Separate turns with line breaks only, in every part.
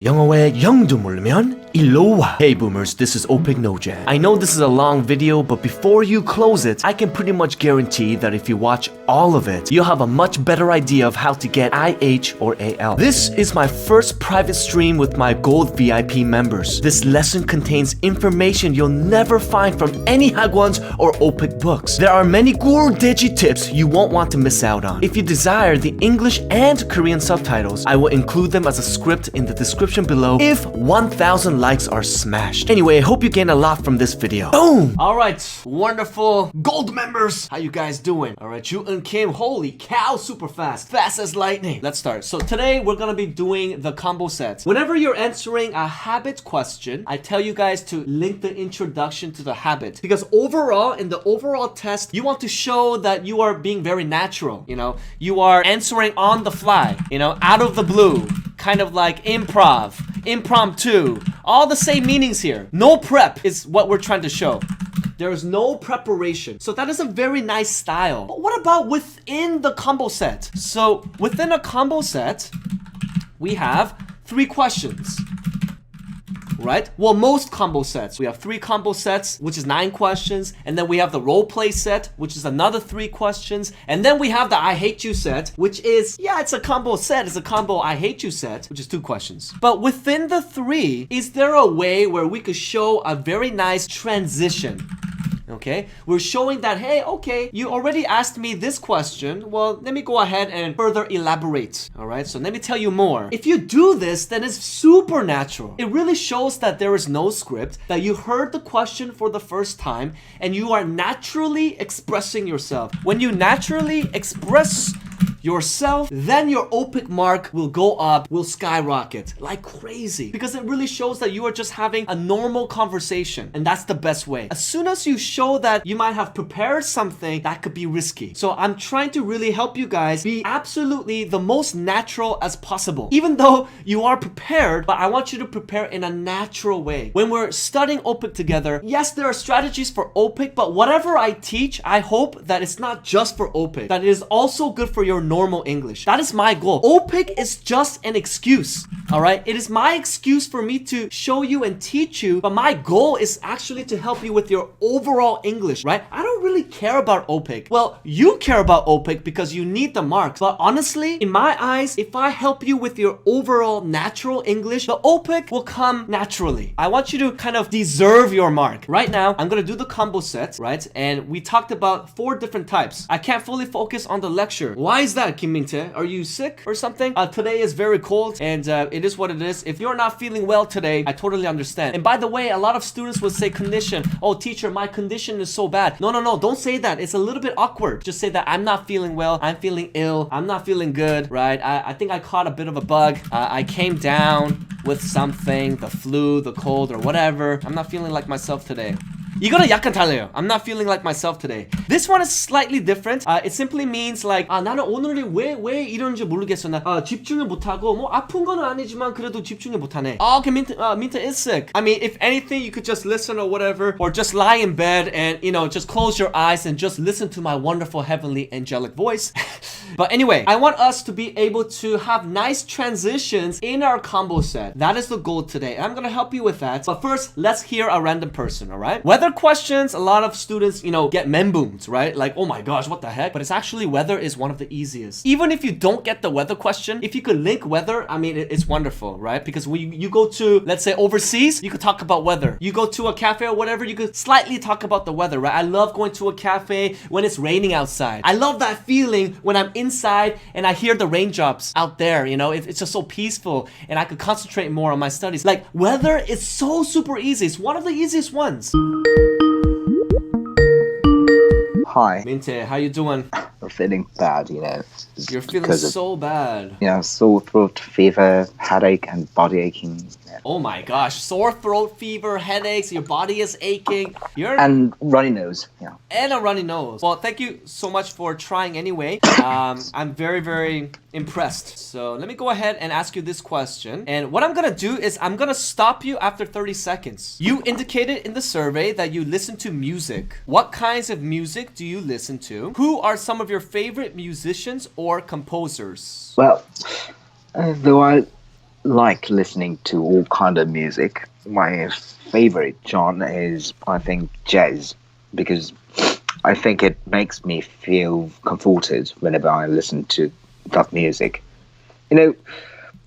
영어의 영도 모르면 일로 와. Hey boomers, this is O픽노잼. I know this is a long video, but before you close it, I can pretty much guarantee that if you watch all of it, you'll have a much better idea of how to get IH or AL. This is my first private stream with my Gold VIP members. This lesson contains information you'll never find from any Hagwons or Opik books. There are many 꿀돼지 tips you won't want to miss out on. If you desire the English and Korean subtitles, I will include them as a script in the description below if 1,000 likes are smashed. Anyway, I hope you gain a lot from this video. Boom! Alright, wonderful gold members! How you guys doing? Alright, Ju and Kim, holy cow, super fast. Fast as lightning. Let's start. So today we're gonna be doing the combo set. Whenever you're answering a habit question, I tell you guys to link the introduction to the habit. Because overall, in the overall test, you want to show that you are being very natural. You know, you are answering on the fly, you know, out of the blue. Kind of like improv, impromptu, all the same meanings here. No prep is what we're trying to show. There is no preparation. So that is a very nice style. But what about within the combo set? So within a combo set, we have 3 questions. Right? Well, most combo sets. We have 3 combo sets, which is 9 questions. And then we have the role play set, which is another 3 questions. And then we have the I hate you set, which is, yeah, it's a combo set. It's a combo I hate you set, which is 2 questions. But within the 3, is there a way where we could show a very nice transition? Okay, we're showing that, hey, okay, you already asked me this question. Well, let me go ahead and further elaborate. All right, so let me tell you more. If you do this, then it's super natural. It really shows that there is no script, that you heard the question for the first time, and you are naturally expressing yourself. When you naturally express yourself, then your Opik mark will go up, will skyrocket like crazy, because it really shows that you are just having a normal conversation, and that's the best way. As soon as you show that you might have prepared something, that could be risky. So I'm trying to really help you guys be absolutely the most natural as possible, even though you are prepared, but I want you to prepare in a natural way. When we're studying Opik together, yes, there are strategies for Opik, but whatever I teach, I hope that it's not just for Opik, that it is also good for your normal English. That is my goal. Opik is just an excuse. All right, it is my excuse for me to show you and teach you, but my goal is actually to help you with your overall English, right? I don't really care about Opik. Well, you care about Opik because you need the marks, but honestly, in my eyes, if I help you with your overall natural English, the Opik will come naturally. I want you to kind of deserve your mark. Right now, I'm gonna do the combo set, right? And we talked about 4 different types. I can't fully focus on the lecture. Why is that, Kim Ming-tae? Are you sick or something? Today is very cold, and it is what it is. If you're not feeling well today, I totally understand. And by the way, a lot of students will say condition. Oh, teacher, my condition is so bad. No, don't say that. It's a little bit awkward. Just say that I'm not feeling well. I'm feeling ill. I'm not feeling good, right? I think I caught a bit of a bug. I came down with something, the flu, the cold, or whatever. I'm not feeling like myself today. 이거는 약간 달라요. I'm not feeling like myself today. This one is slightly different. It simply means like 나는 오늘이 왜 이러는지 모르겠어. 나 집중을 못하고 뭐 아픈 건 아니지만 그래도 집중을 못하네. Okay, Minta is sick. I mean, if anything, you could just listen or whatever, or just lie in bed and, you know, just close your eyes and just listen to my wonderful heavenly angelic voice. But anyway, I want us to be able to have nice transitions in our combo set. That is the goal today. And I'm gonna help you with that. But first, let's hear a random person, all right? Weather questions, a lot of students, you know, get menboomed, right? Like, oh my gosh, what the heck? But it's actually, weather is one of the easiest. Even if you don't get the weather question, if you could link weather, I mean, it's wonderful, right? Because when you go to, let's say, overseas, you could talk about weather. You go to a cafe or whatever, you could slightly talk about the weather, right? I love going to a cafe when it's raining outside. I love that feeling when I'm inside and I hear the raindrops out there, you know? It's just so peaceful and I could concentrate more on my studies. Like, weather is so super easy. It's one of the easiest ones.
Hi.
Minte, how you doing?
I'm feeling bad, you know.
You're feeling so bad.
Yeah, sore throat, fever, headache, and body aching. Yeah.
Oh my gosh, sore throat, fever, headaches, your body is aching.
And runny nose, yeah.
And a runny nose. Well, thank you so much for trying anyway. I'm very, very impressed. So let me go ahead and ask you this question. And what I'm gonna do is I'm gonna stop you after 30 seconds. You indicated in the survey that you listen to music. What kinds of music do you listen to? Who are some of your favorite musicians or composers?
Well, though I like listening to all kind of music. My favorite genre is, I think, jazz, because I think it makes me feel comforted whenever I listen to that music. You know,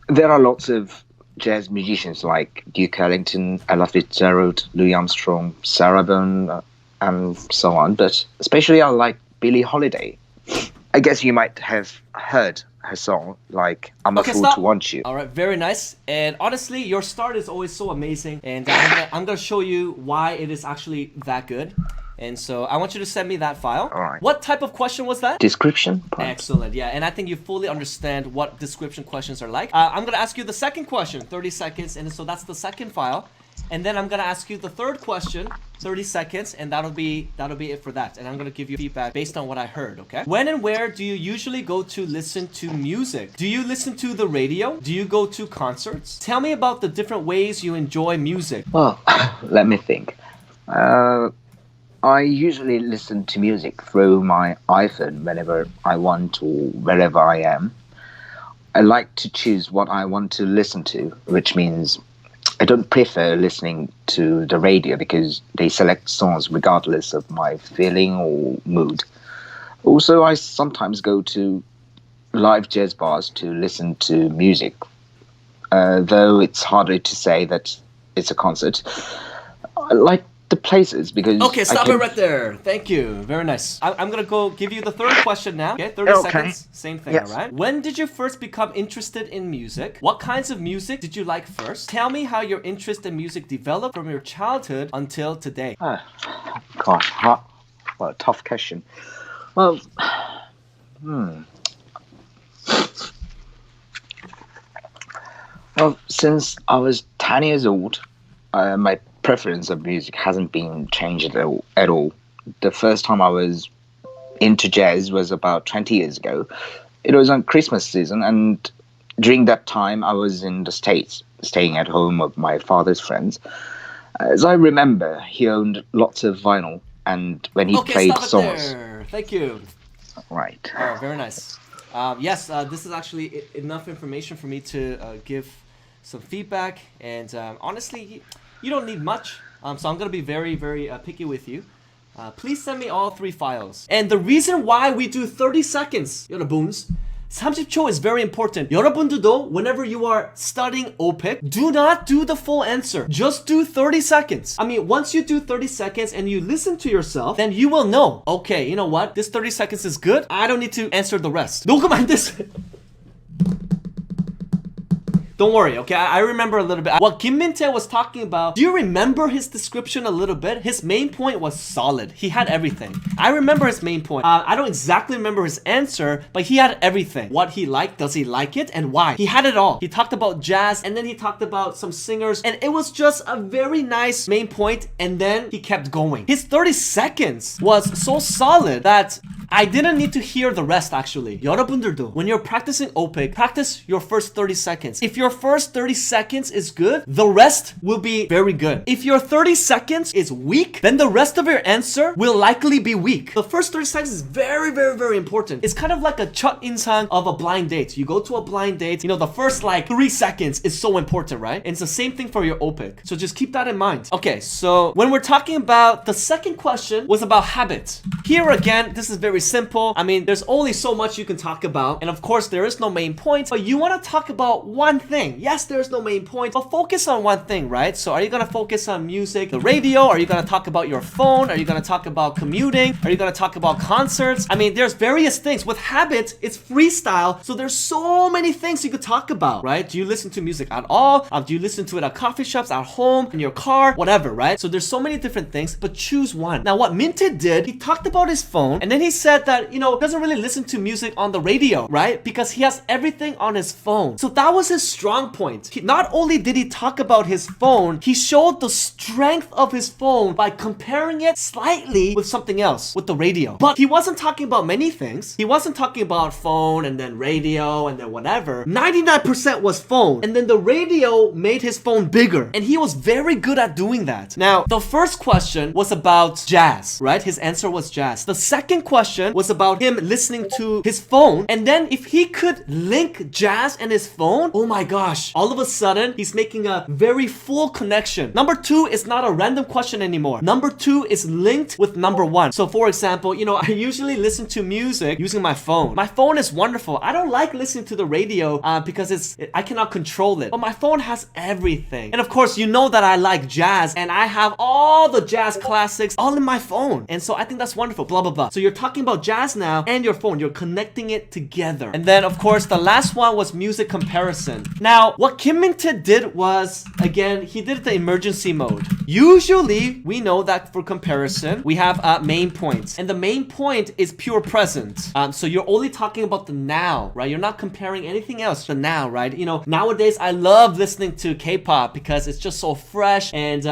there are lots of jazz musicians like Duke Ellington, Ella Fitzgerald, Louis Armstrong, Sarah Vaughan, and so on. But especially I like Billie Holiday. I guess you might have heard her song, like I'm a Fool to Want You.
All right, very nice. And honestly, your start is always so amazing. And I'm gonna show you why it is actually that good. And so I want you to send me that file.
All right.
What type of question was that?
Description.
Excellent. Yeah, and I think you fully understand what description questions are like. I'm gonna ask you the second question, 30 seconds, and so that's the second file. And then I'm gonna ask you the third question, 30 seconds, and that'll be it for that. And I'm gonna give you feedback based on what I heard, okay? When and where do you usually go to listen to music? Do you listen to the radio? Do you go to concerts? Tell me about the different ways you enjoy music.
Well, let me think. I usually listen to music through my iPhone whenever I want or wherever I am. I like to choose what I want to listen to, which means I don't prefer listening to the radio because they select songs regardless of my feeling or mood. Also, I sometimes go to live jazz bars to listen to music, though it's harder to say that it's a concert. I like the places because
okay, stop it right there. Thank you. Very nice. I'm gonna go give you the third question now. Okay, 30 seconds. Same thing,
yes.
All right? When did you first become interested in music? What kinds of music did you like first? Tell me how your interest in music developed from your childhood until today.
Gosh, what a tough question. Well, Well, since I was 10 years old, my preference of music hasn't been changed at all. The first time I was into jazz was about 20 years ago. It was on Christmas season, and during that time I was in the States, staying at home with my father's friends. As I remember, he owned lots of vinyl, and when he played songs...
There. Thank you.
Right.
Oh, very nice. Yes, this is actually enough information for me to give some feedback, and honestly, you don't need much, so I'm gonna be very, very picky with you. Please send me all 3 files. And the reason why we do 30 seconds, 여러분, 30초 is very important. 여러분들도 whenever you are studying OPIC, do not do the full answer. Just do 30 seconds. I mean, once you do 30 seconds and you listen to yourself, then you will know, okay, you know what? This 30 seconds is good. I don't need to answer the rest. 녹음 안 됐어요. Don't worry, okay? I remember a little bit. What Kim Min-tae was talking about, do you remember his description a little bit? His main point was solid. He had everything. I remember his main point. I don't exactly remember his answer, but he had everything. What he liked, does he like it, and why? He had it all. He talked about jazz, and then he talked about some singers, and it was just a very nice main point, and then he kept going. His 30 seconds was so solid that I didn't need to hear the rest actually. 여러분들도 when you're practicing OPIC, practice your first 30 seconds. If your first 30 seconds is good, the rest will be very good. If your 30 seconds is weak, then the rest of your answer will likely be weak. The first 30 seconds is very, very, very important. It's kind of like a 첫 인상 of a blind date. You go to a blind date, you know, the first like 3 seconds is so important, right? And it's the same thing for your OPIC. So just keep that in mind. Okay, so when we're talking about the second question was about habits. Here again, this is very simple. I mean, there's only so much you can talk about. And of course, there is no main point, but you want to talk about one thing. Yes, there's no main point, but focus on one thing, right? So are you going to focus on music, the radio? Are you going to talk about your phone? Are you going to talk about commuting? Are you going to talk about concerts? I mean, there's various things. With habits, it's freestyle. So there's so many things you could talk about, right? Do you listen to music at all? Do you listen to it at coffee shops, at home, in your car, whatever, right? So there's so many different things, but choose one. Now, what Min-tae did, he talked about his phone, and then he said that, you know, doesn't really listen to music on the radio, right? Because he has everything on his phone. So that was his strong point. Not only did he talk about his phone, he showed the strength of his phone by comparing it slightly with something else, with the radio. But he wasn't talking about many things. He wasn't talking about phone and then radio and then whatever. 99% was phone. And then the radio made his phone bigger. And he was very good at doing that. Now, the first question was about jazz, right? His answer was jazz. The second question question was about him listening to his phone. And then if he could link jazz and his phone, oh my gosh, all of a sudden he's making a very full connection. Number 2 is not a random question anymore. Number 2 is linked with number 1. So for example, I usually listen to music using my phone. My phone is wonderful. I don't like listening to the radio because I cannot control it. But my phone has everything. And of course, you know that I like jazz and I have all the jazz classics all in my phone. And so I think that's wonderful, blah, blah, blah. So you're talking about jazz now and your phone. You're connecting it together. And then, of course, the last one was music comparison. Now, what Kim Min-tae did was, again, he did the emergency mode. Usually, we know that for comparison, we have main points. And the main point is pure present. So you're only talking about the now, right? You're not comparing anything else to now, right? Nowadays, I love listening to K-pop because it's just so fresh and,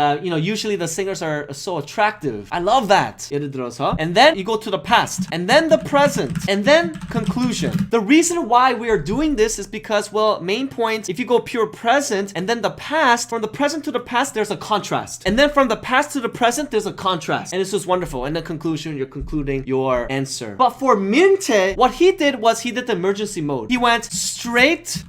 usually the singers are so attractive. I love that. 예를 들어서. And then you go to the past and then the present and then conclusion. The reason why we are doing this is because, well, main point, if you go pure present and then the past, from the present to the past, there's a contrast. And then from the past to the present, there's a contrast. And it's just wonderful. And then conclusion, you're concluding your answer. But for Min-tae, what he did was he did the emergency mode. He went straight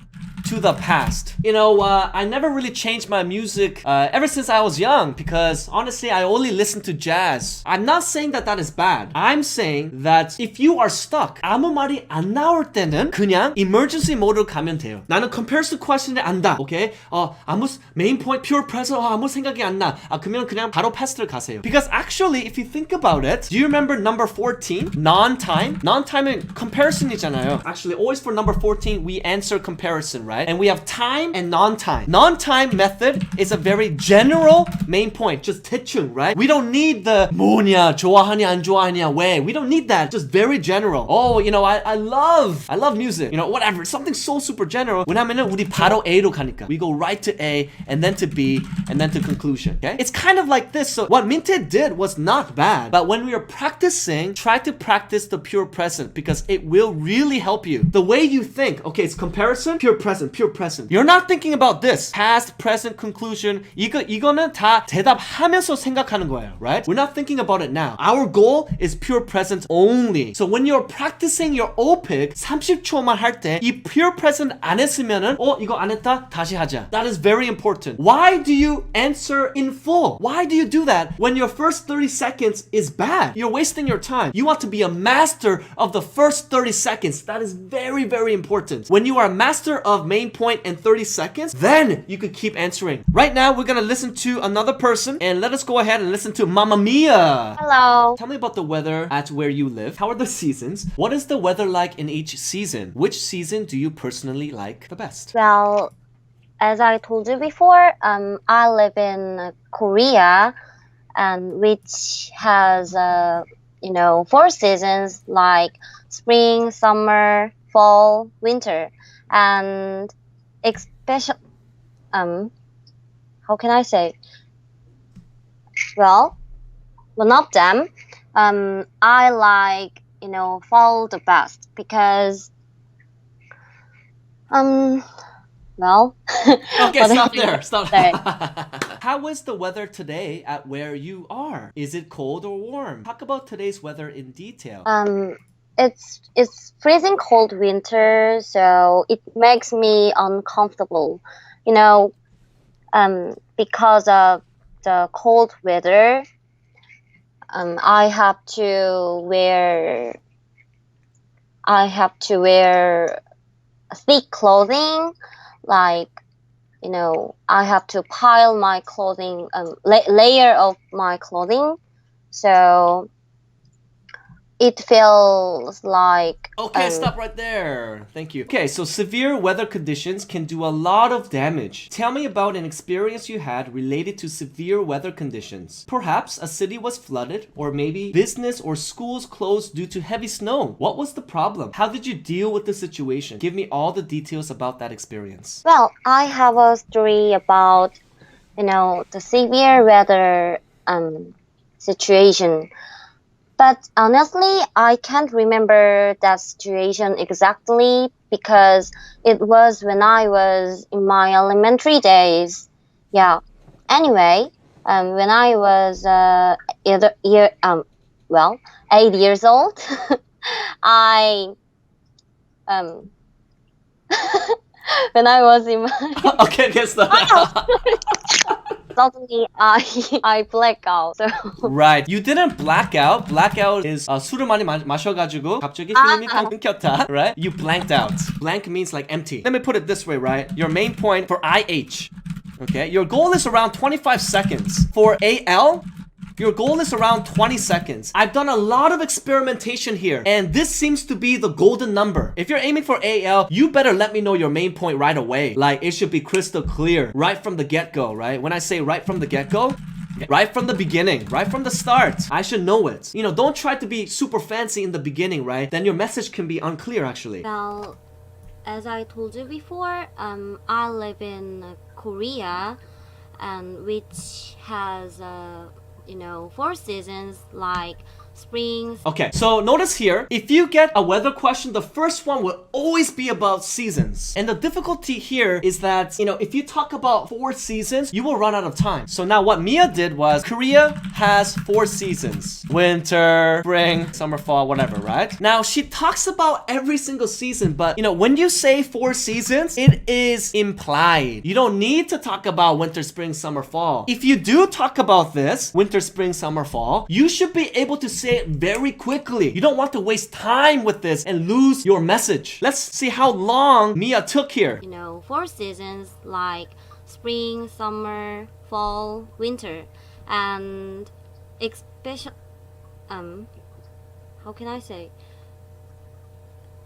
to the past. I never really changed my music ever since I was young because honestly, I only listen to jazz. I'm not saying that is bad. I'm saying that if you are stuck, 아무 말이 안 나올 때는 그냥 emergency mode로 가면 돼요. 나는 comparison question을 안다. Okay? 아무 main point, pure present, 아무 생각이 안 나. 그러면 그냥 바로 past를 가세요. Because actually, if you think about it, do you remember number 14? Non-time? Non-time은 comparison이잖아요. Actually, always for number 14, we answer comparison, right? And we have time and non-time. Non-time method is a very general main point. Just 대충, right? We don't need the 뭐냐, 좋아하냐, 안 좋아하냐, 왜. We don't need that. Just very general. I love music. Whatever. Something so super general. 왜냐면은 우리 바로 A로 가니까. We go right to A and then to B and then to conclusion. Okay? It's kind of like this. So what Min-tae did was not bad. But when we are practicing, try to practice the pure present because it will really help you. The way you think, okay, it's comparison, pure present. Pure present. You're not thinking about this. Past, present, conclusion. 이거는 다 대답하면서 생각하는 거예요, right? We're not thinking about it now. Our goal is pure present only. So when you're practicing your OPIC 30초만 할 때 이 pure present 안 했으면은 이거 안 했다? 다시 하자. That is very important. Why do you answer in full? Why do you do that when your first 30 seconds is bad? You're wasting your time. You want to be a master of the first 30 seconds. That is very, very important. When you are a master of main point in 30 seconds, then you could keep answering. Right now, we're gonna listen to another person and let us go ahead and listen to Mamma Mia.
Hello.
Tell me about the weather at where you live. How are the seasons? What is the weather like in each season? Which season do you personally like the best?
Well, as I told you before, I live in Korea, and which has 4 seasons like spring, summer, fall, winter, and especially how can I say? Well, one of them, I like fall the best because well.
Okay, stop there. Stop.
Sorry.
How is the weather today at where you are? Is it cold or warm? Talk about today's weather in detail.
It's freezing cold winter, so it makes me uncomfortable. Because of the cold weather, I have to wear thick clothing. Like, I have to pile my clothing, layer of my clothing. So it feels like...
Okay, stop right there. Thank you. Okay, so severe weather conditions can do a lot of damage. Tell me about an experience you had related to severe weather conditions. Perhaps a city was flooded, or maybe business or schools closed due to heavy snow. What was the problem? How did you deal with the situation? Give me all the details about that experience.
Well, I have a story about, the severe weather situation. But honestly, I can't remember that situation exactly because it was when I was in my elementary days. Yeah. Anyway, when I was 8 years old, I um when I was in my
Okay, guess that.
suddenly I black out. So
Right. You didn't black out. Blackout is 술을 많이 마셔가지고 갑자기 흐름이 끊겼다. Right? You blanked out. Blank means like empty. Let me put it this way, right? Your main point for IH. Okay, your goal is around 25 seconds. For AL, your goal is around 20 seconds. I've done a lot of experimentation here, and this seems to be the golden number. If you're aiming for AL, you better let me know your main point right away. Like, it should be crystal clear right from the get-go, right? When I say right from the get-go, right from the beginning, right from the start, I should know it. You know, don't try to be super fancy in the beginning, right? Then your message can be unclear, actually.
Well, as I told you before, I live in Korea, and which has 4 seasons like spring.
Okay, so notice here, if you get a weather question, the first one will always be about seasons. And the difficulty here is that, if you talk about 4 seasons, you will run out of time. So now what Mia did was, Korea has 4 seasons. Winter, spring, summer, fall, whatever, right? Now, she talks about every single season, but, when you say 4 seasons, it is implied. You don't need to talk about winter, spring, summer, fall. If you do talk about this, winter, spring, summer, fall, you should be able to say it very quickly. You don't want to waste time with this and lose your message. Let's see how long Mia took here.
4 seasons like spring, summer, fall, winter, and especially how can I say?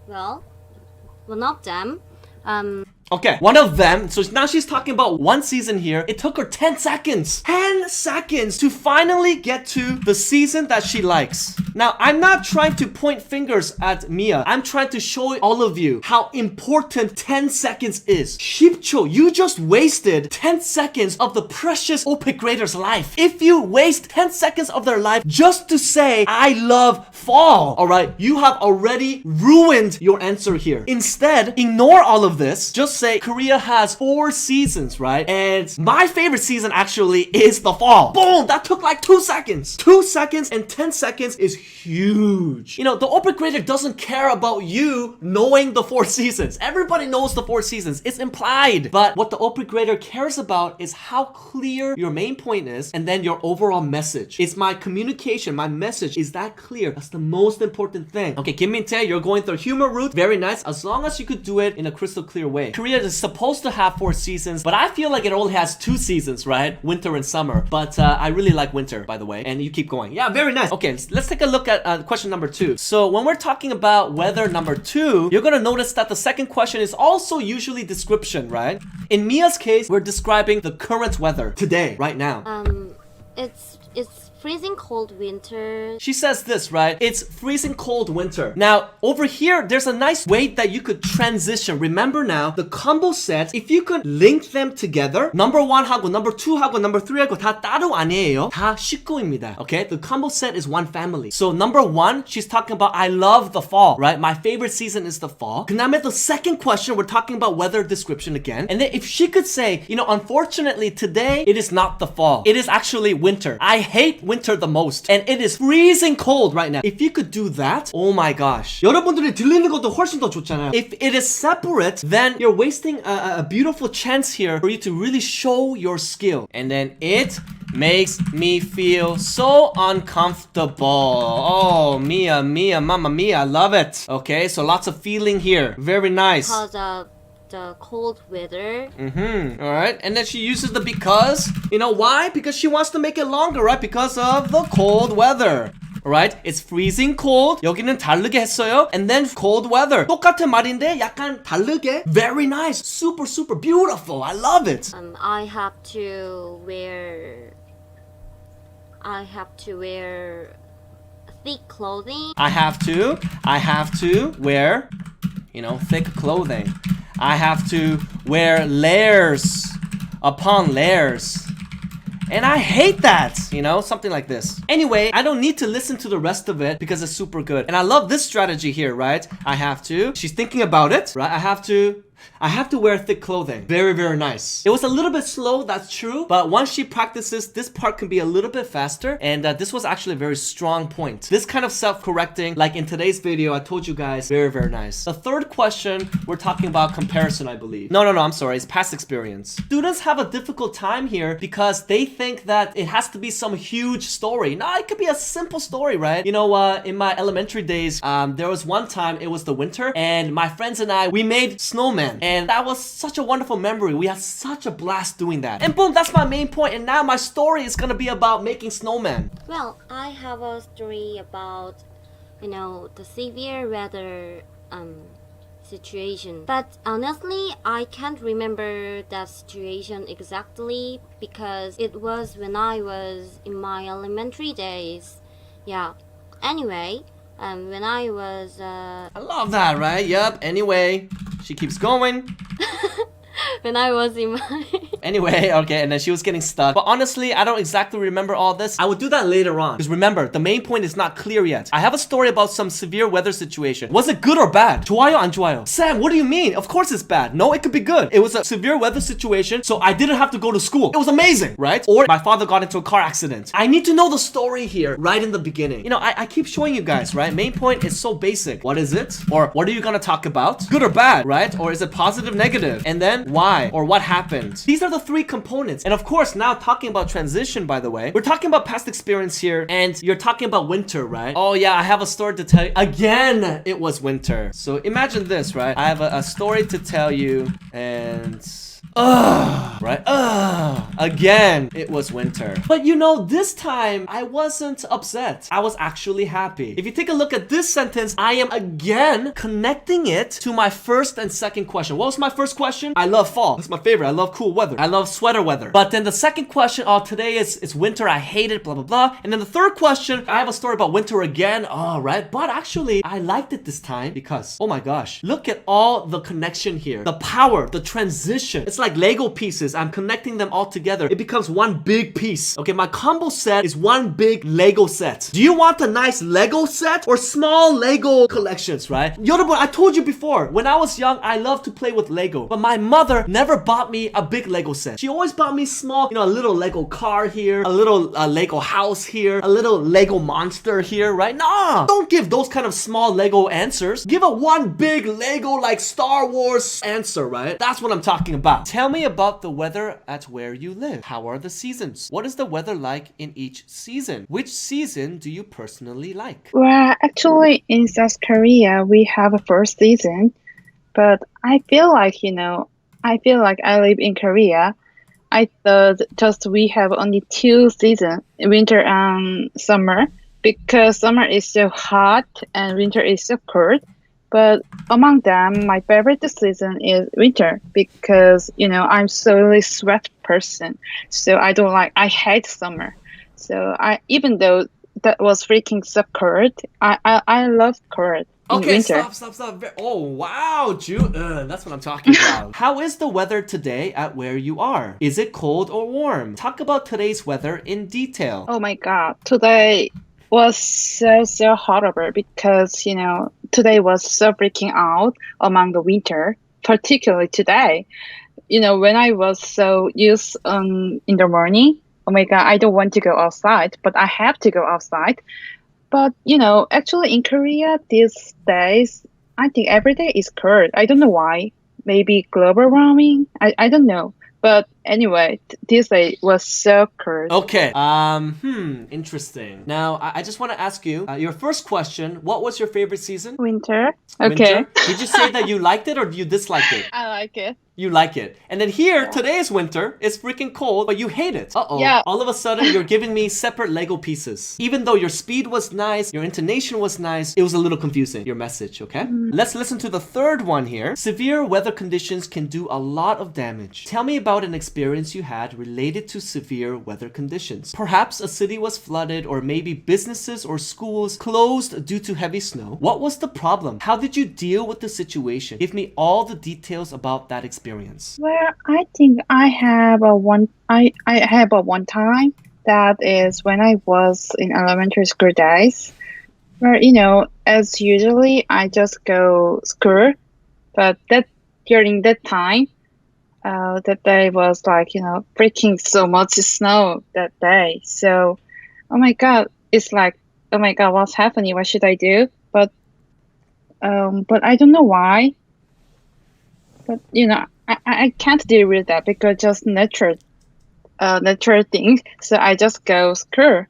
Well, one of them
Okay, one of them, so now she's talking about one season here. It took her 10 seconds. 10 seconds to finally get to the season that she likes. Now, I'm not trying to point fingers at Mia. I'm trying to show all of you how important 10 seconds is. 10초, you just wasted 10 seconds of the precious OPIC grader's life. If you waste 10 seconds of their life just to say, I love fall, alright, you have already ruined your answer here. Instead, ignore all of this. Just say Korea has 4 seasons, right? And my favorite season actually is the fall. Boom! That took like 2 seconds. 2 seconds and 10 seconds is huge. The OPIC grader doesn't care about you knowing the 4 seasons. Everybody knows the 4 seasons. It's implied. But what the OPIC grader cares about is how clear your main point is and then your overall message. It's my communication, my message. Is that clear? That's the most important thing. Okay, Kim Min-tae, you're going through humor route. Very nice. As long as you could do it in a crystal clear way. Korea is supposed to have 4 seasons, but I feel like it only has 2 seasons, right? Winter and summer. But I really like winter, by the way. And you keep going. Yeah, very nice. Okay, let's take a look at question number 2. So when we're talking about weather number 2, you're gonna notice that the second question is also usually description, right? In Mia's case, we're describing the current weather today, right now.
It's freezing cold winter.
She says this, right? It's freezing cold winter. Now, over here, there's a nice way that you could transition. Remember now, the combo sets, if you could link them together, number 1하고 number 2하고 number 3하고 다 따로 아니에요. 다 식구입니다. Okay? The combo set is one family. So number 1, she's talking about I love the fall, right? My favorite season is the fall. 그 다음에 the second question, we're talking about weather description again. And then if she could say, unfortunately today, it is not the fall. It is actually winter. I hate winter the most. And it is freezing cold right now. If you could do that, oh my gosh. 여러분들이 들리는 것도 훨씬 더 좋잖아요. If it is separate, then you're wasting a beautiful chance here for you to really show your skill. And then it makes me feel so uncomfortable. Oh, Mia, Mamma Mia, I love it. Okay, so lots of feeling here. Very nice.
Because of the cold weather.
Alright, and then she uses the because. You know why? Because she wants to make it longer, right? Because of the cold weather. Alright, it's freezing cold. 여기는 다르게 했어요. And then cold weather. 똑같은 말인데 약간 다르게. Very nice. Super, super beautiful. I love it.
I have to wear thick clothing.
I have to wear, thick clothing. I have to wear layers upon layers. And I hate that, something like this. Anyway, I don't need to listen to the rest of it because it's super good. And I love this strategy here, right? She's thinking about it, right? I have to I have to wear thick clothing. Very, very nice. It was a little bit slow, that's true. But once she practices, this part can be a little bit faster. And this was actually a very strong point. This kind of self-correcting, like in today's video, I told you guys, very, very nice. The third question, we're talking about comparison, I believe. No, I'm sorry. It's past experience. Students have a difficult time here because they think that it has to be some huge story. No, it could be a simple story, right? You know, in my elementary days, there was one time, it was the winter, and my friends and I, we made snowmen. And that was such a wonderful memory. We had such a blast doing that. And boom, that's my main point. And now my story is gonna be about making snowmen.
Well, I have a story about, the severe weather situation. But honestly, I can't remember that situation exactly because it was when I was in my elementary days. Yeah. Anyway, when I was
I love that, right? Yep. Anyway, she keeps going.
when I was in my
Anyway, okay, and then she was getting stuck. But honestly, I don't exactly remember all this. I will do that later on. Because remember, the main point is not clear yet. I have a story about some severe weather situation. Was it good or bad? 좋아요, 안 좋아요? Sam, what do you mean? Of course it's bad. No, it could be good. It was a severe weather situation, so I didn't have to go to school. It was amazing, right? Or my father got into a car accident. I need to know the story here right in the beginning. You know, I keep showing you guys, right? Main point is so basic. What is it? Or what are you gonna talk about? Good or bad, right? Or is it positive, negative? And then why? Or what happened? These are the three components. And of course, now talking about transition, by the way, we're talking about past experience here, and you're talking about winter, right? Oh yeah, I have a story to tell you. Again, it was winter. So imagine this, right? I have a story to tell you, and right? Again, it was winter. But you know, this time, I wasn't upset. I was actually happy. If you take a look at this sentence, I am again connecting it to my first and second question. What was my first question? I love fall. That's my favorite. I love cool weather. I love sweater weather. But then the second question, oh, today it's winter. I hate it, blah, blah, blah. And then the third question, I have a story about winter again. Oh, right. But actually, I liked it this time because, oh my gosh, look at all the connection here. The power, the transition. It's like Lego pieces. I'm connecting them all together. It becomes one big piece. Okay, my combo set is one big Lego set. Do you want a nice Lego set or small Lego collections, right? 여러분, I told you before, when I was young, I loved to play with Lego. But my mother never bought me a big Lego set. She always bought me small, you know, a little Lego car here, a little Lego house here, a little Lego monster here, right? Nah! Don't give those kind of small Lego answers. Give a one big Lego like Star Wars answer, right? That's what I'm talking about. Tell me about the weather at where you live. How are the seasons? What is the weather like in each season? Which season do you personally like?
Well, actually, in South Korea, we have a first season, but I feel like, I live in Korea. I thought just we have only two seasons, winter and summer, because summer is so hot and winter is so cold. But among them, my favorite season is winter because, I'm solely sweat person. So I hate summer. So even though that was freaking so cold, I love cold in
Okay,
winter.
stop. Oh, wow, Jude. That's what I'm talking about. How is the weather today at where you are? Is it cold or warm? Talk about today's weather in detail.
Oh my God, today was so horrible because, today was so freaking out among the winter, particularly today. When I was so used in the morning, oh my God, I don't want to go outside, but I have to go outside. But, actually in Korea these days, I think every day is cold. I don't know why. Maybe global warming? I don't know. But anyway, this day was so cold.
Okay, interesting. Now, I just want to ask you, your first question, what was your favorite season?
Winter. Okay.
Winter? Did you say that you liked it or you disliked it?
I like it.
You like it. And then here, today is winter. It's freaking cold, but you hate it. Uh-oh.
Yeah.
All of a sudden, you're giving me separate Lego pieces. Even though your speed was nice, your intonation was nice, it was a little confusing, your message, okay? Let's listen to the third one here. Severe weather conditions can do a lot of damage. Tell me about an experience you had related to severe weather conditions. Perhaps a city was flooded or maybe businesses or schools closed due to heavy snow. What was the problem? How did you deal with the situation? Give me all the details about that experience.
Well, I think I have a one time that is when I was in elementary school days, where as usually I just go school, but during that time, that day was like, freaking so much snow that day. So, oh my God, it's like, oh my God, what's happening? What should I do? But I don't know why. But I can't deal with that because just natural things. So I just go screw.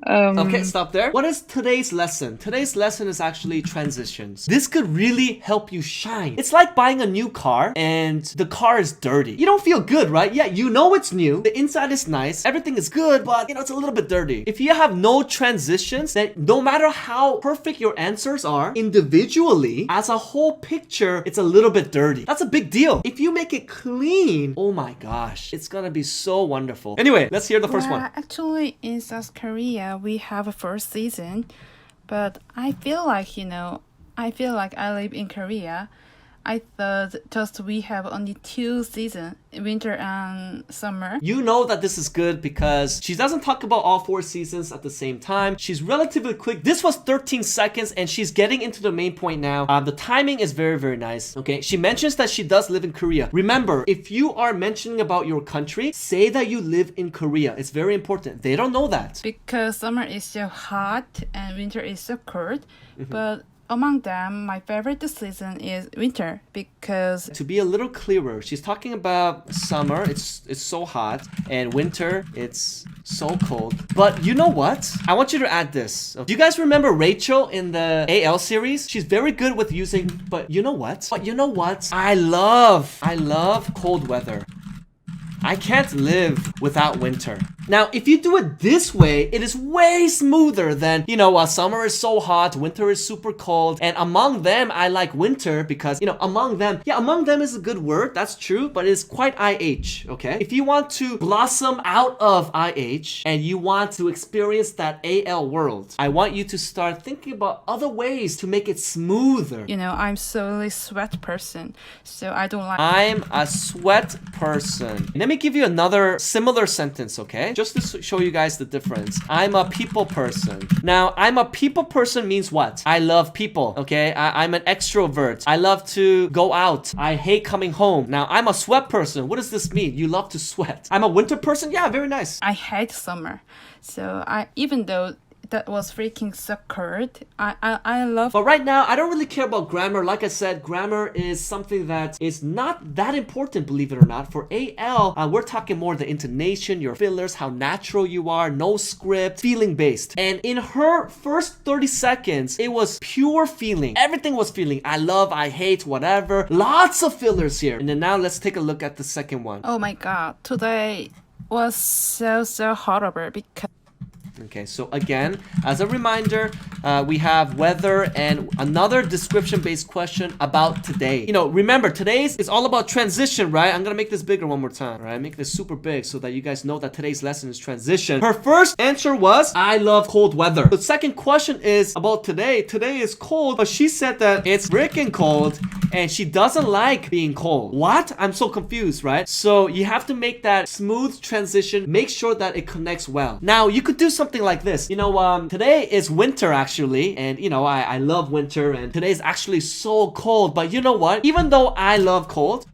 Okay, stop there. What is today's lesson? Today's lesson is actually transitions. This could really help you shine. It's like buying a new car and the car is dirty. You don't feel good, right? Yeah, you know it's new. The inside is nice. Everything is good, but it's a little bit dirty. If you have no transitions, then no matter how perfect your answers are, individually, as a whole picture, it's a little bit dirty. That's a big deal. If you make it clean, oh my gosh, it's gonna be so wonderful. Anyway, let's hear the first one.
Actually, in South Korea, we have a first season, but I feel like I live in Korea. I thought just we have only 2 seasons, winter and summer.
You know that this is good because she doesn't talk about all 4 seasons at the same time. She's relatively quick. This was 13 seconds and she's getting into the main point now. The timing is very, very nice. Okay, she mentions that she does live in Korea. Remember, if you are mentioning about your country, say that you live in Korea. It's very important. They don't know that.
Because summer is so hot and winter is so cold. But among them, my favorite season is winter because...
To be a little clearer, she's talking about summer, it's so hot, and winter, it's so cold. But you know what? I want you to add this. Do you guys remember Rachel in the AL series? She's very good with using, but you know what? I love cold weather. I can't live without winter. Now, if you do it this way, it is way smoother than, summer is so hot, winter is super cold, and among them, I like winter because, among them is a good word, that's true, but it's quite IH, okay? If you want to blossom out of IH and you want to experience that AL world, I want you to start thinking about other ways to make it smoother.
I'm solely sweat person, so I don't like...
I'm a sweat person. Let me give you another similar sentence, okay? Just to show you guys the difference. I'm a people person. Now, I'm a people person means what? I love people, okay? I'm an extrovert. I love to go out. I hate coming home. Now, I'm a sweat person. What does this mean? You love to sweat. I'm a winter person? Yeah, very nice.
I hate summer. So even though that was freaking so cold, I love...
But right now, I don't really care about grammar. Like I said, grammar is something that is not that important, believe it or not. For AL, we're talking more the intonation, your fillers, how natural you are, no script, feeling based. And in her first 30 seconds, it was pure feeling. Everything was feeling. I love, I hate, whatever. Lots of fillers here. And then now let's take a look at the second one.
Oh my God, today was so horrible because...
Okay, so again, as a reminder, we have weather and another description-based question about today. Remember, today's is all about transition, right? I'm gonna make this bigger one more time, right? Make this super big so that you guys know that today's lesson is transition. Her first answer was, I love cold weather. The second question is about today. Today is cold, but she said that it's freaking cold and she doesn't like being cold. What? I'm so confused, right? So you have to make that smooth transition, make sure that it connects well. Now, you could do something like this. Today is winter actually, and I love winter, and today is actually so cold, but you know what? Even though I love cold,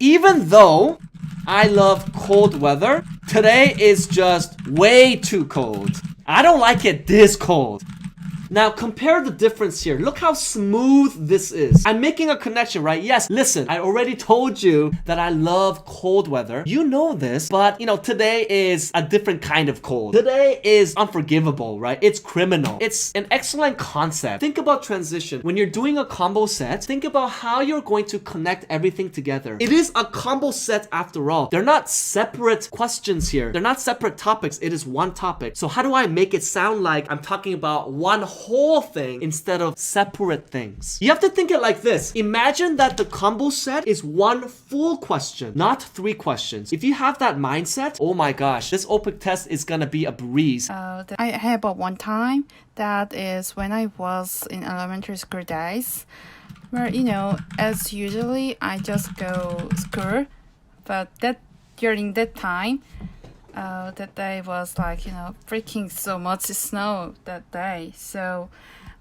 even though I love cold weather, today is just way too cold. I don't like it this cold. Now, compare the difference here. Look how smooth this is. I'm making a connection, right? Yes, listen, I already told you that I love cold weather. You know this, but, today is a different kind of cold. Today is unforgivable, right? It's criminal. It's an excellent concept. Think about transition. When you're doing a combo set, think about how you're going to connect everything together. It is a combo set after all. They're not separate questions here. They're not separate topics. It is one topic. So how do I make it sound like I'm talking about one whole thing instead of separate things? You have to think it like this. Imagine that the combo set is one full question, not 3 questions. If you have that mindset, oh my gosh, this OPIC test is gonna be a breeze.
I had one time, that is when I was in elementary school days, where, as usually I just go school, but during that time, that day was like, freaking so much snow that day. So,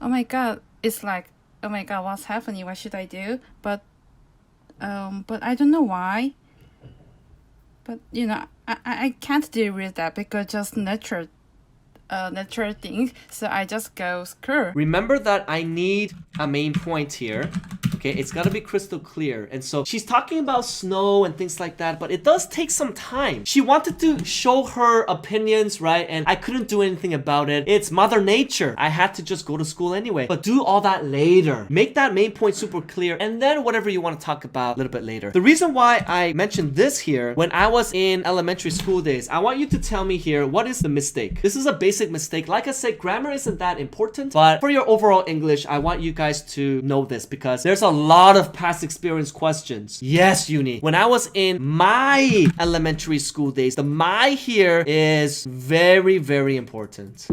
oh my God, it's like, oh my God, what's happening? What should I do? But but I don't know why. But you know, I can't deal with that because just natural things. So I just go screw.
Remember that I need a main point here. Okay, it's gotta be crystal clear. And so she's talking about snow and things like that, but it does take some time. She wanted to show her opinions, right? And I couldn't do anything about it. It's Mother Nature. I had to just go to school anyway. But do all that later. Make that main point super clear, and then whatever you want to talk about a little bit later. The reason why I mentioned this here, when I was in elementary school days, I want you to tell me here, what is the mistake? This is a basic mistake. Like I said, grammar isn't that important, but for your overall English, I want you guys to know this because there's a lot of past experience questions. Yes, uni. When I was in my elementary school days, the my here is very, very important.